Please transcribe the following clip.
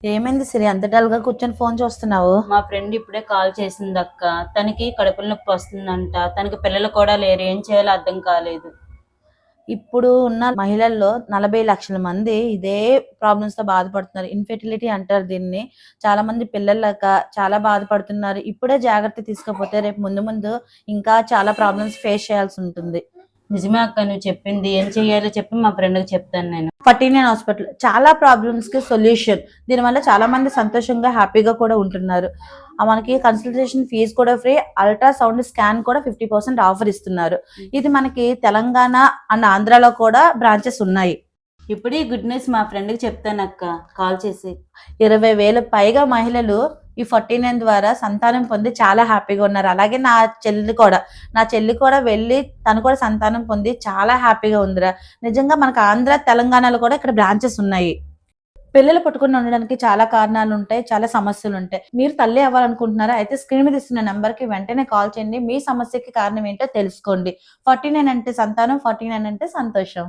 ఏమైంది సిరి అంత డల్ గా కూర్చొని ఫోన్ చూస్తున్నావు? మా ఫ్రెండ్ ఇప్పుడే కాల్ చేసింది అక్క. తనకి కడుపులో నొప్పి వస్తుందంట. తనకి పిల్లలు కూడా లేరు. ఏం చేయాలో అర్థం కాలేదు. ఇప్పుడు ఉన్న మహిళల్లో 40 లక్షల మంది ఇదే ప్రాబ్లమ్స్ తో బాధపడుతున్నారు. ఇన్ఫెర్టిలిటీ అంటారు దీన్ని. చాలా మంది పిల్లలు లేక చాలా బాధపడుతున్నారు. ఇప్పుడే జాగ్రత్త తీసుకోకపోతే రేపు ముందు ముందు ఇంకా చాలా ప్రాబ్లమ్స్ ఫేస్ చేయాల్సి ఉంటుంది. నిజమే అక్క నువ్వు చెప్పింది. ఏం చెయ్యాలో చెప్పి మా ఫ్రెండ్కి చెప్తాను నేను. 49 హాస్పిటల్ చాలా ప్రాబ్లమ్స్ కి సొల్యూషన్. దీనివల్ల చాలా మంది సంతోషంగా హ్యాపీగా కూడా ఉంటున్నారు. మనకి కన్సల్టేషన్ ఫీజు కూడా ఫ్రీ, అల్ట్రాసౌండ్ స్కాన్ కూడా 50% ఆఫర్ ఇస్తున్నారు. ఇది మనకి తెలంగాణ అండ్ ఆంధ్రాలో కూడా బ్రాంచెస్ ఉన్నాయి. ఇప్పుడు ఈ గుడ్ న్యూస్ మా ఫ్రెండ్కి చెప్తాను అక్క కాల్ చేసి. 20,000 పైగా మహిళలు ఈ 49 ద్వారా సంతానం పొంది చాలా హ్యాపీగా ఉన్నారు. అలాగే నా చెల్లి కూడా వెళ్ళి తను కూడా సంతానం పొంది చాలా హ్యాపీగా ఉందిరా. నిజంగా మనకు ఆంధ్ర తెలంగాణలో కూడా ఇక్కడ బ్రాంచెస్ ఉన్నాయి. పిల్లలు పుట్టకుండా ఉండడానికి చాలా కారణాలు ఉంటాయి, చాలా సమస్యలు ఉంటాయి. మీరు తల్లి అవ్వాలనుకుంటున్నారా? అయితే స్క్రీన్ మీద ఇస్తున్న నెంబర్ కి వెంటనే కాల్ చేయండి. మీ సమస్యకి కారణం ఏంటో తెలుసుకోండి. 49 అంటే సంతానం, 49 అంటే సంతోషం.